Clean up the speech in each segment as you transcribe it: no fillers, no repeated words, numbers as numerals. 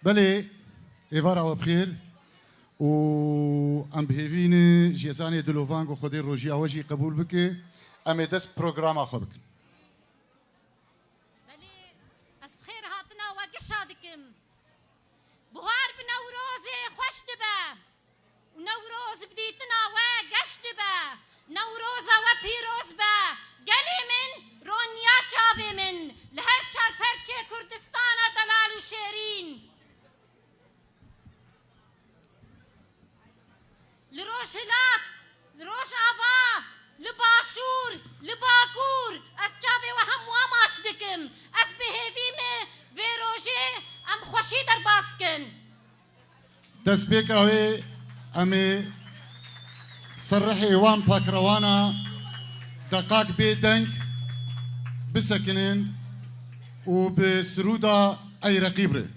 بله ایوارا و بخیر و ام بهوین جیزانی دلوفانگ و خودی روژی آواجی قبول بکه ام دست پروگرام آخو بکن بله از بخیر هاتنا و گشادکم بهار بنوروز خوش دبه و نوروز بدیتنا و گشت به نوروز و پیروز به گلی من رونیا چاوی من لهر چار پرچه کردستان دلال و شیرین لروش هلات لروش آوا لباشور لباکور از چاوی و هم واماش دکم از بهیویم و روژه ام خوشی در باسکن دست بیک آوه ام صرح ایوان پاکروانا دقاق بیدنگ بسکنن و بسرودا ای رقیب ره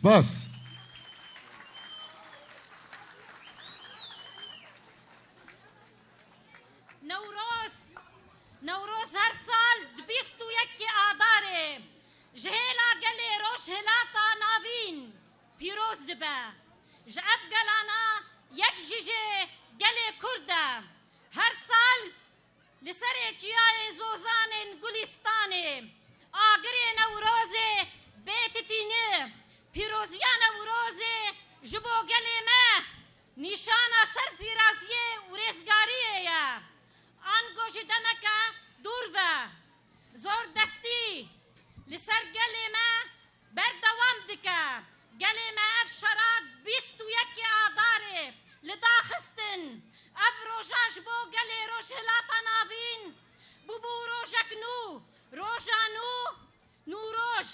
سپاس نوروز هر سال 21 آذاره جهیلا گلی روش هلاتا ناوین پیروز دبه جعف گلانا یک جیجه گلی کرده هر سال لسر جیای زوزان گلستان آگری نوروز بیت تینه پیروزیا نوروز جبو گلی ما نشانا سرفی رازیه و ریزگاریه یا آنگوش دمکا دور و زور دستی لسر گلی ما بردوام دکا گلی ما اف شراد 21 آذاره لداخستن اف روشاش بو گلی روش هلاتا ناوین بو روشک نو روشانو نوروش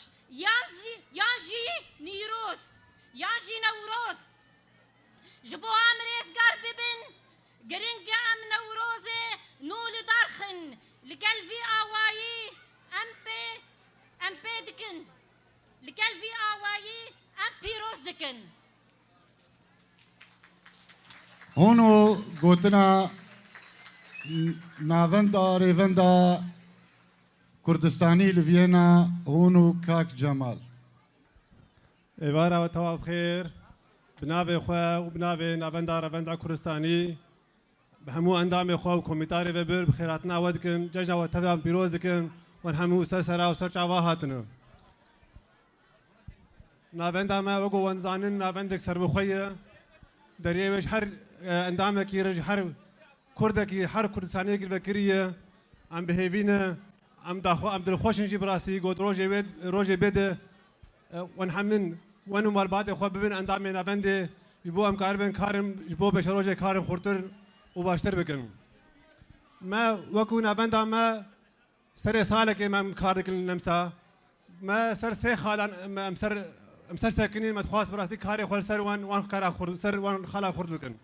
یانجی نیروز یانجی نوروز جبو هم ریزگار ببین گرنگ ام نوروز نول دارخن لقلبي آوائي ام پی دکن لقلبي آوائي ام پیروز دکن هونو گوتنا ناوندا ریوندا کردستانی لوینا هونو کاک جمال ایوارا و تواب خیر بنابه خواه و بنابه ناوندا روندا کردستانی به همو اندام خواه و کمیتاری و بر بخیراتنا ود کن ججنا و تبام پیروز دکن و همو سر سرا و سر چاوا هاتنو ناوندا ما وگو ونزانن ناوندک سر بخویه دریوش هر اندام کی رج هر کرد کی هر کردستانی کی بکریه ام بهوینه ام داخو ام دلخوشن جی براستی گوت روجه بده ون همن ون مال بعد خو ببین اندام ناونده یبو ام کاربن کارم یبو بش روجه کارم خورتر و باشتر بکن ما وكو ناوندا ما سر سالك امام كاردك نمسا ما سر سي خالان ام سر ساكنين ما تخواس براسي كاري خول سر وان كارا خورد سر وان خالا خورد بكن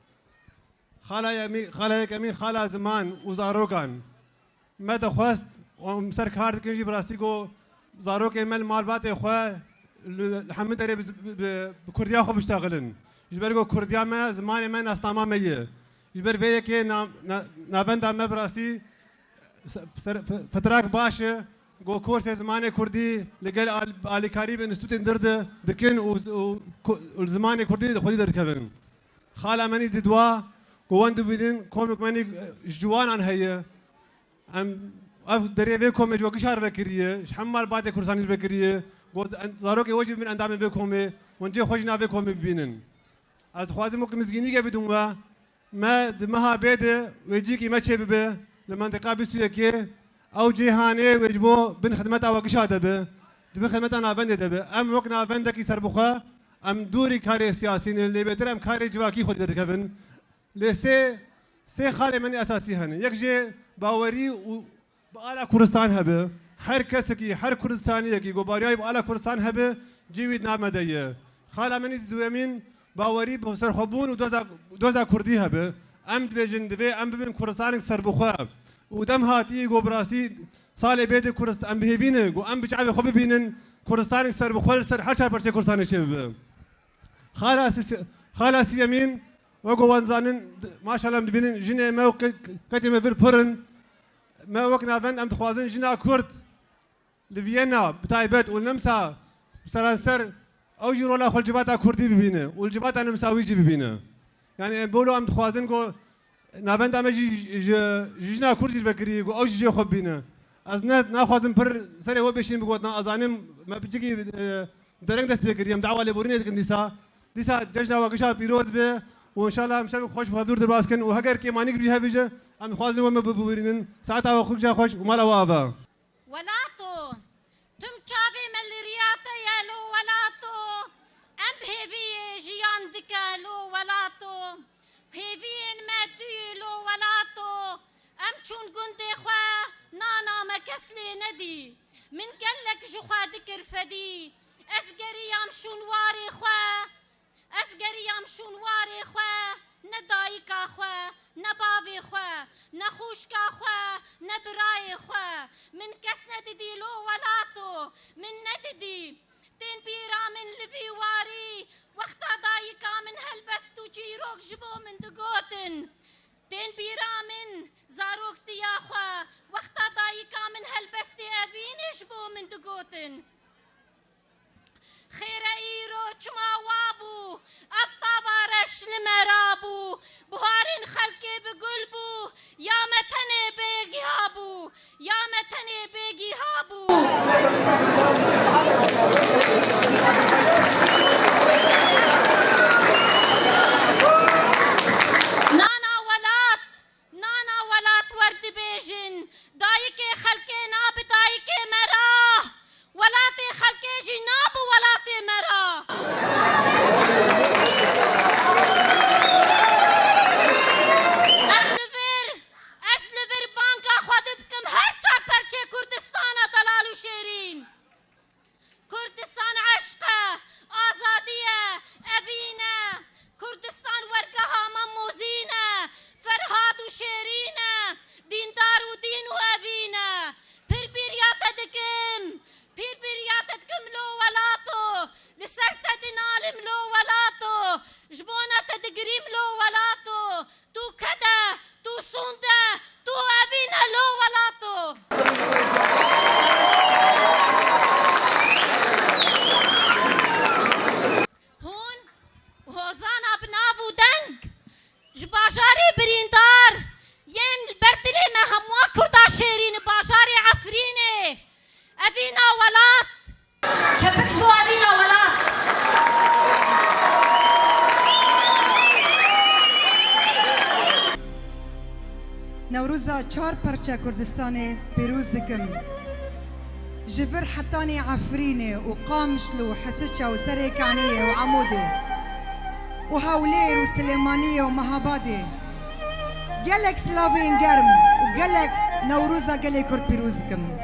خالا يمي خالا يمي خالا زمان وزاروكان ما تخواست ام سر كاردك يجي براسي كو زاروك مال مالبات اخوا الحمد دري بكرديا خو بيشتغلن جبركو كرديا ما زمان ما ناس تماميه جبر بيك نابندا مبراسي فتراك باشا جو كورس زمانه كردي لقال علي كريم انستوت درد دكن والزمانه كردي خدي دركبن خاله مني ددوا قواند بدين كومك مني جوان عن هي ام اف دري بكم جو كشار بكريه حمال بعد كرسان البكريه قلت زاروك وجه من اندام بكم ونجي خوجنا بكم بينن از خوازم ممكن مسكيني بدون ما دمها بيد ويجيك ما تشبه لمنطقه بسويكي او جهاني ويجبو بن خدمتها وقشاده به بن خدمتها نافند دبه ام وقنا نافندك يسربخه ام دوري كاري سياسيين اللي بدرم كاري جواكي خد دركبن لسه سه خاله من اساسي هن يكجي باوري وبالا كردستان هبه هر كسكي هر كردستاني كي غبارياي بالا كردستان هبه جيويد نامديه خاله من دوامين باوري بسر خبون ودوزا كردي هبه ام بجن دبي ام بن كردستان سربخه ودم هاتي غبراسي صالح بيد كردستان ام بهبينه و ام بجعل خب بينن كردستان سربخه سر حشر برشي كردستان شبه خلاص يمين وقوان زانن ما شاء الله مدبينن جنة ما كتير في البرن ما وقنا فن أم تخوازن جنة كرد لفيينا بتايبت والنمسا سرانسر أو جرولا خل جبات كردي ببينه والجبات أنا مساوي جي ببينه يعني بقولوا أم تخوازن كو نافن دام جنة كردي البكري كو أو جي خب بينه از نخوازن پر سر هو بيشين بقولنا أزانم ما بتجي درنگ دست بكري أم دعوة لبورينه كنديسا ديسا جشنا وقشا بيروز به وان شاء الله مشان خوش بحضور درباس كن وهجر كي مانيك بيها بيجا ام خوازن وما ببورينن ساعتها وخرج خوش وما وابا ولاتو تم تشافي ملرياتا يالو ولاتو ام بهيفي جيان دكالو ولاتو بهيفين ماتيلو ولاتو ام چون گندي خوا نانا مكسلي ندي من قالك جو خوا دكر فدي اسقريام شونواري خوا اسقريام شونواري خوا ندايكا خوا نباوي خوا نخوشكا خوا نبراي خوا من كس نددي لو ولاتو من نددي تين بيرا من لفي واري وقتا دايكا من هلبستو جيروك جبو من دقوتن تين بيرا من زاروك تيا خوا وقتا دايكا من هلبستي ابين جبو من دقوتن خير ايرو چما وابو افتا بارش لمرابو بهارين خلقي بقلبو يا متني بيجي هابو يا متني بيجي هابو نانا ولات ورد بيجن دايكي خلقي ناب دايكي مراه ولاتي خلقي جناب ولاتي مرا اسلفر بانكا خود بكم هر چار پرچه كردستان دلال و شيرين كردستان عشقه آزاديه اوینه كردستان ورقها مموزينه فرهاد و شيرينه دیندار و دين و اوینه پھر بیریات دکم پیر بیریاتت کم لو ولاتو لسرت دنالم لو ولاتو جبونت دگریم لو ولاتو تو کده تو سونده تو اوینه لو ولاتو هون هوزان ابناو دنگ جباجاری بریندار ين البرتلي ما هموا كردا شيرين باجاري عفرينه أبينا ولات شبك شو أبينا ولات نوروزا چار پرچه کردستان پیروز دکم جفر حتاني عفرينه وقامشلو وحسچه وسريكانيه وعموده وهولير وسليمانيه ومهاباده قالك سلافين قرم وقالك نوروزا قالي كرد پیروز دکم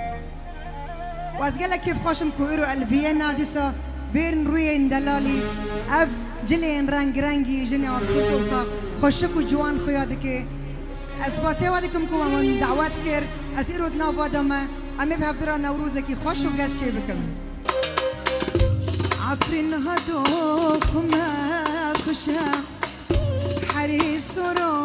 واز قالك كيف خوشم كويرو الفيينا ديسا بين روين دلالي اف جلين رنگ رنگي جنيا كوتو صاف خوشكو جوان خويادك اسباسي وادكم كو من دعوات كير اسيرو نافا دما امي بهفدرا نوروزكي خوش وقاش بكم عفرين هدو خما خشا حريص رو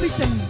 ببیسن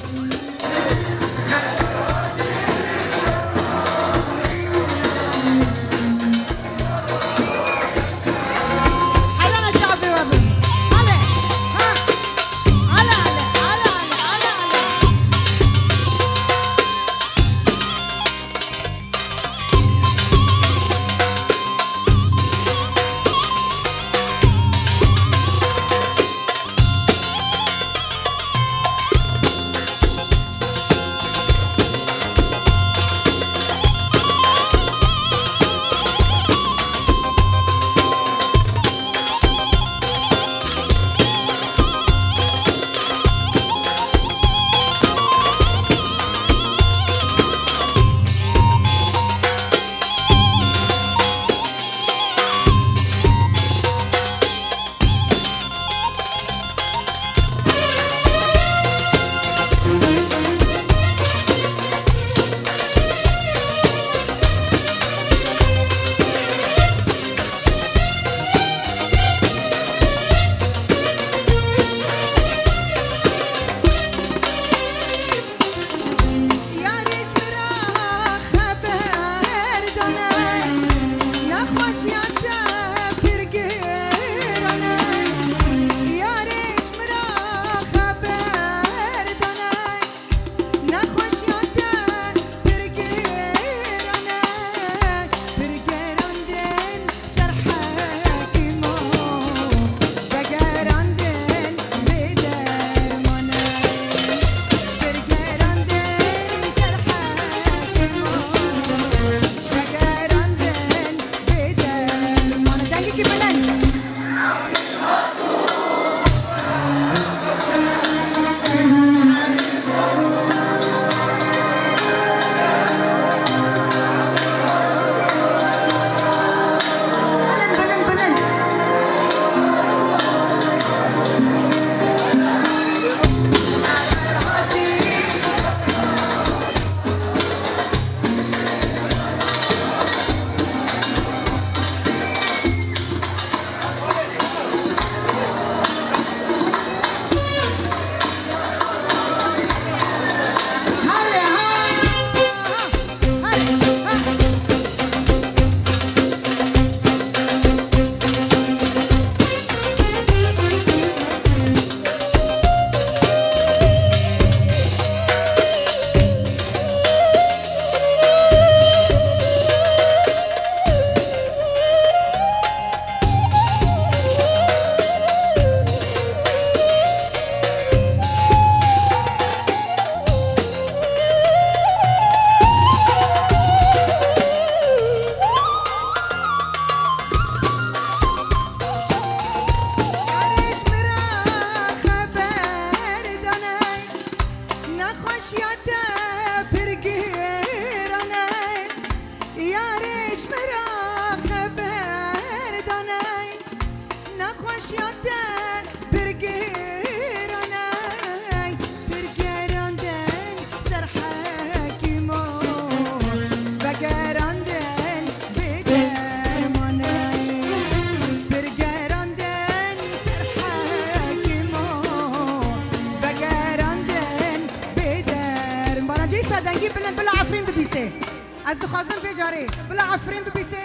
از دخوازم بجاره بلا عفرین ببیسه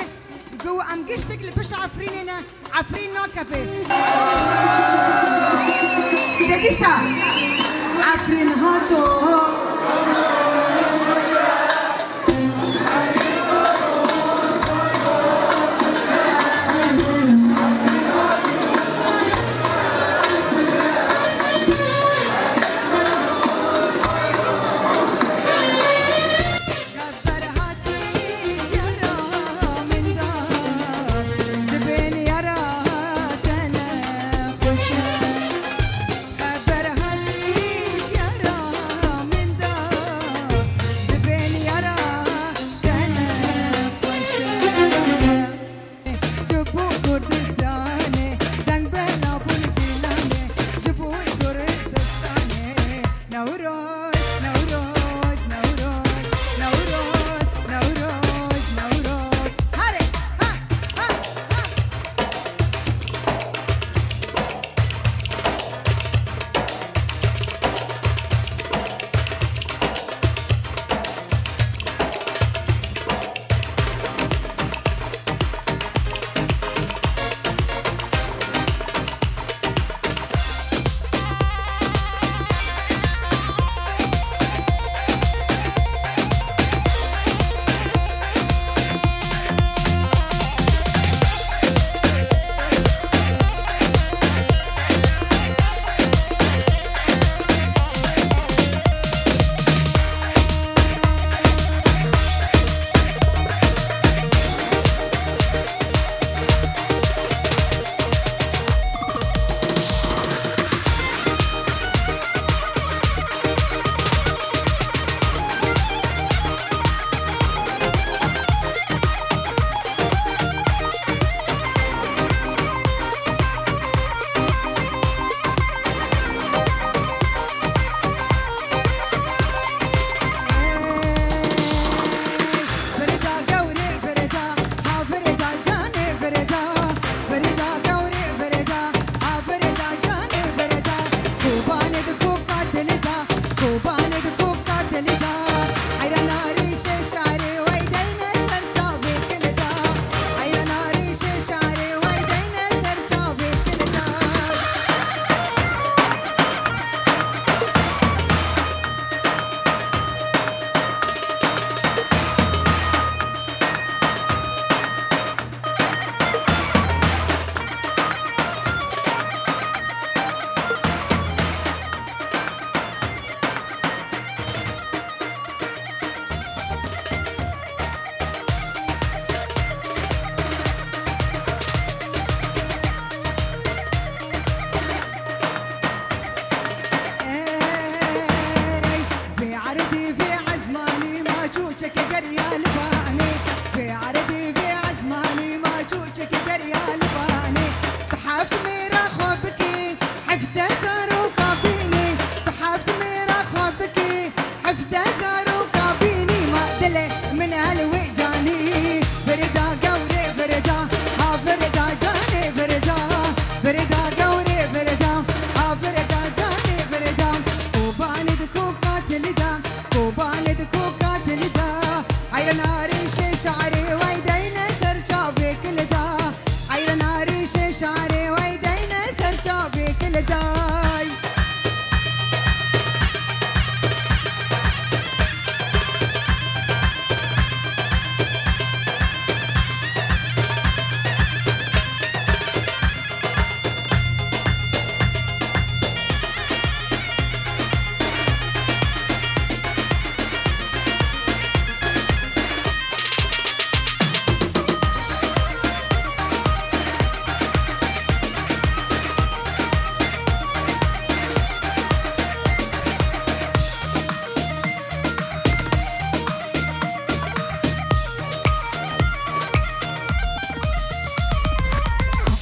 گو ام گشتک لپش عفرینه عفرین ناکفه دیسا عفرین ها تو دای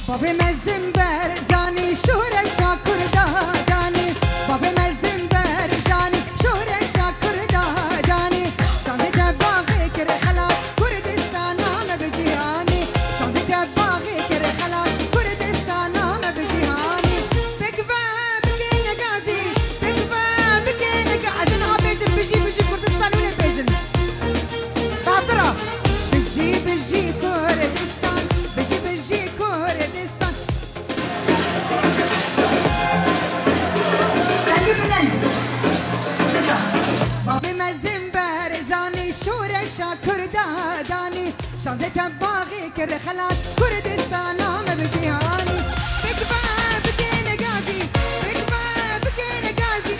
بابي مزنبر زاني شورة شاكر داداني بابي مزنبر زاني شورة شاكر داداني شانزي تباغي كر خلاص كردستان أنا بجياني شانزي تباغي كر خلاص كردستان أنا بجياني بكفى بكينا غازي بكفى بكينا غازي أنا بيجي كردستان ولا بيجن بعبدرا بيجي كردستان بيجي كردستان بابي مزنبر زاني شورة شاكر داداني شانزي تباغي كر خلاص كردستان أنا بجياني بكفى بكينا غازي بكفى بكينا غازي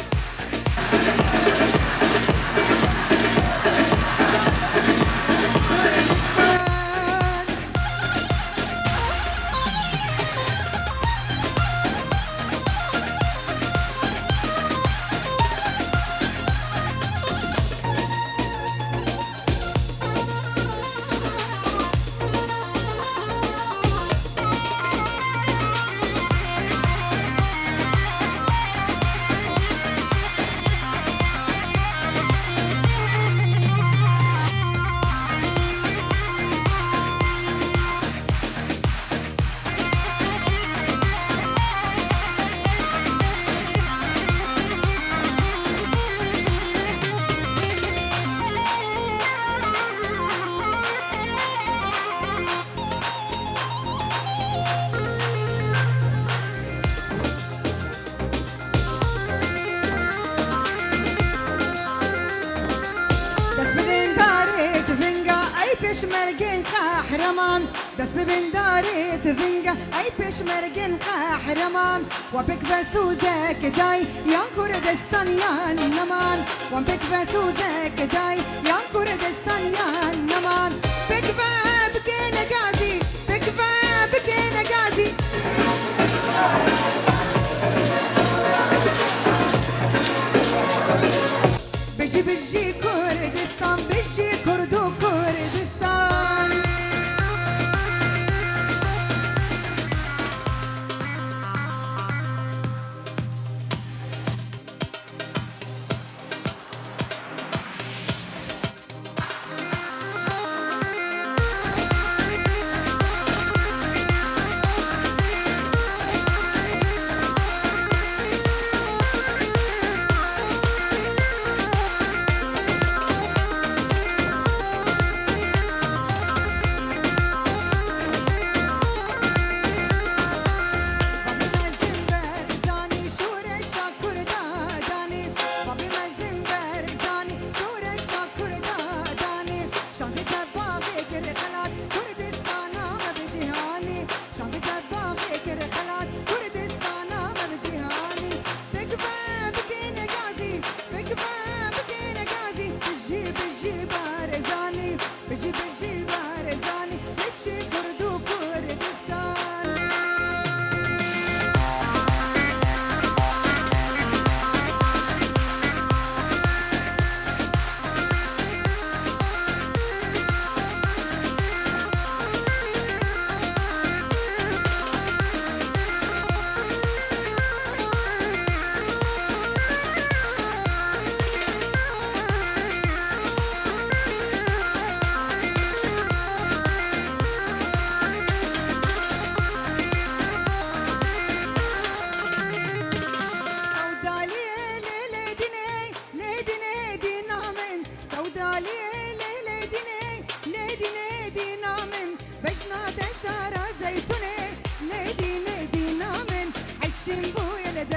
پشمرگن قهرمان دست ببین داری تفنگا ای پشمرگن قهرمان و بک بسوزه کدای یان کردستان یان نمان و بک بسوزه کدای یان کردستان یان نمان بک بکن غازی بک بکن غازی بجی کردستان بجی کردو کردستان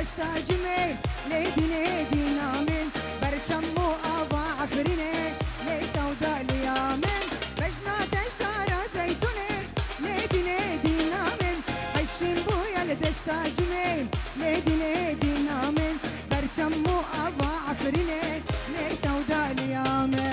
دشتا جميل ليدي نيدي نامن برشم مو أبا عفريني لي سودا ليامن بجنا تشتارا زيتوني ليدي نيدي نامن حشم بويا لدشتا جميل ليدي نيدي نامن برشم مو أبا عفريني لي سودا ليامن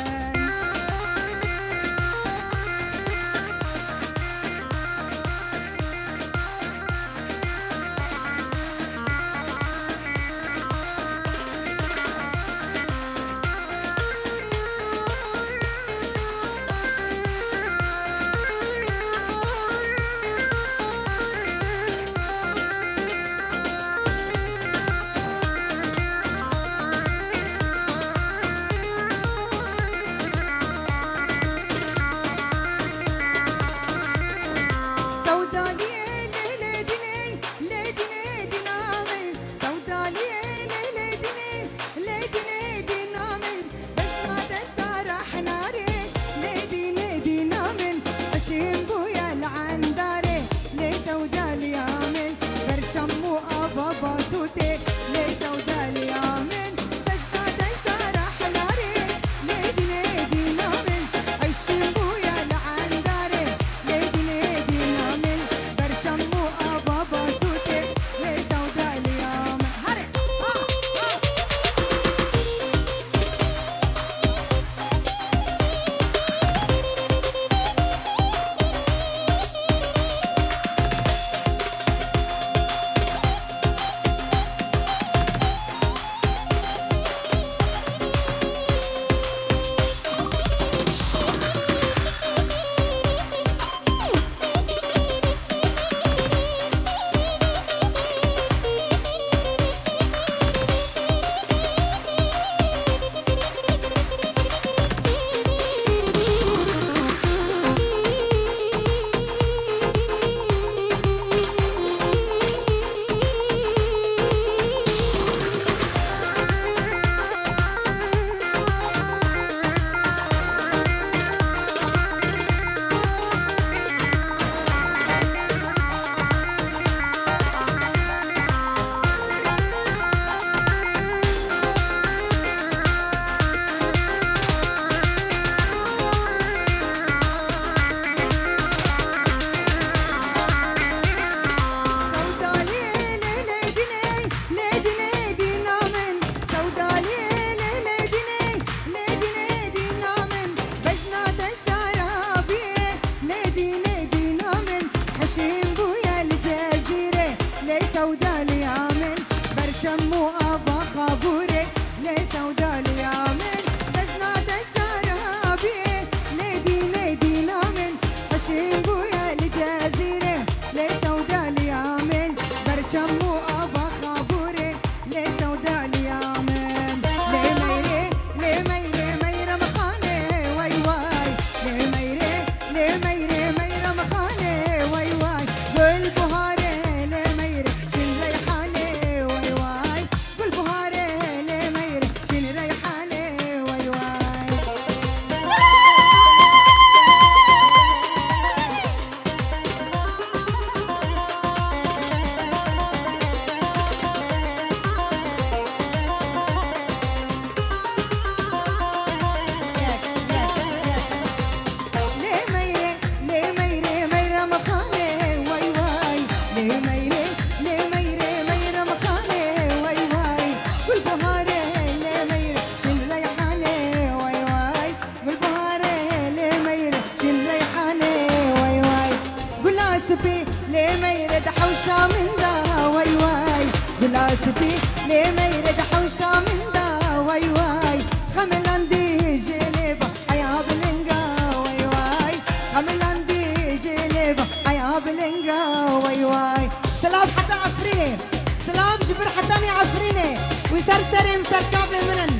وسرسري مسرجاب منن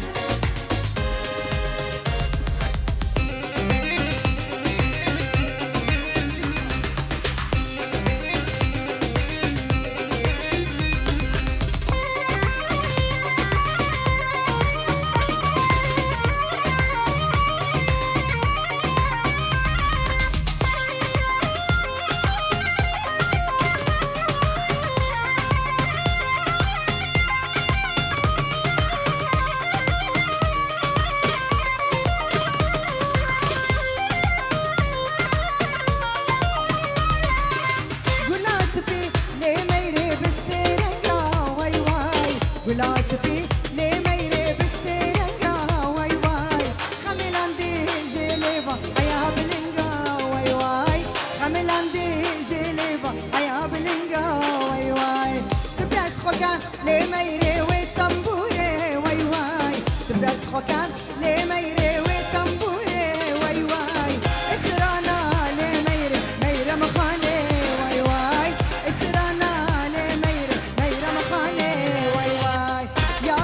ولاسفي لي ميري بالسرنجا واي واي خميلاندي جيليفا ايا بلنجا واي واي خميلاندي جيليفا ايا بلنجا واي واي تبدا سخوكان لي ميري وتنبوري واي واي تبدا سخوكان لي ميري وتنبوري واي واي استرانا لي ميري ميري مخاني واي واي استرانا لي ميري ميري مخاني واي واي يا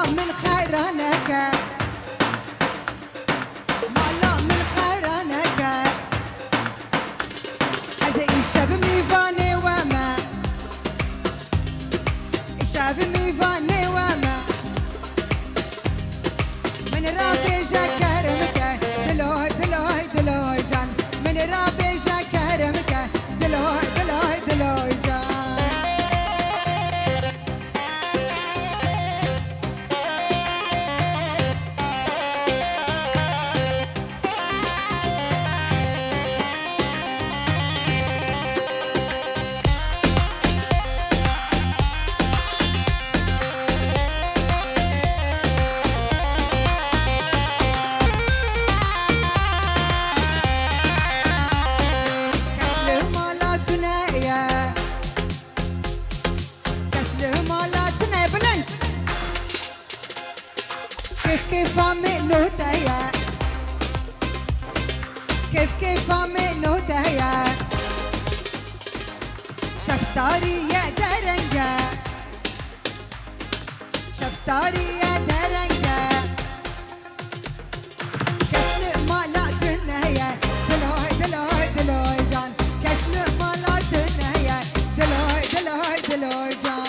مالا من خيرانك مالا من خيرانك هذا الشاب ميفاني وما الشاب ميفاني وما من ربي جكرمك دلوي دلوي دلوي جان من ربي جكرمك دلوي دلوي دلوي جان كيف عملوا تايا كيف عملوا تايا شفتاري يا درنجة شفتاري يا درنجة كسل مالا تنهيا دلوي دلوي دلوي جان كسل مالا تنهيا دلوي دلوي دلوي جان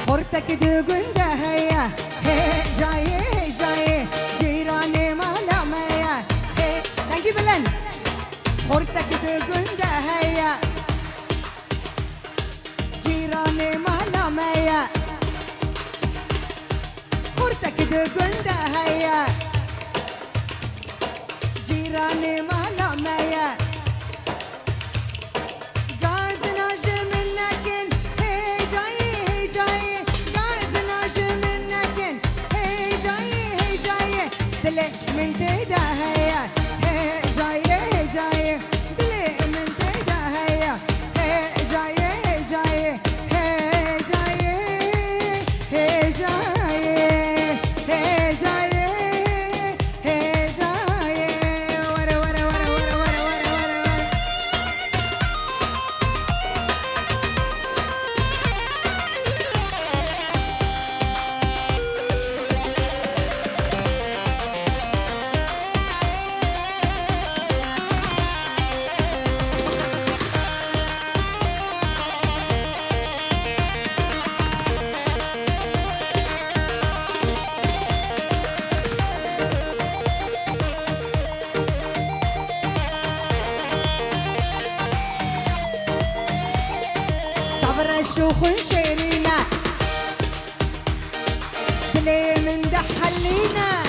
خورتك دقنده هيا هي جاي جاي جيراني مالا ميا هي نجيب لن خورتك دقنده هيا جيراني مالا ميا خورتك دقنده هيا جيراني مالا ميا من تيدا هيا هي جاية جاية دلي من تيدا هيا هي جاية جاية هي جاية هي جاية هي جاية هي جاية ورا ورا ورا ورا ورا ورا ورا الشيخ شيرينا حلينا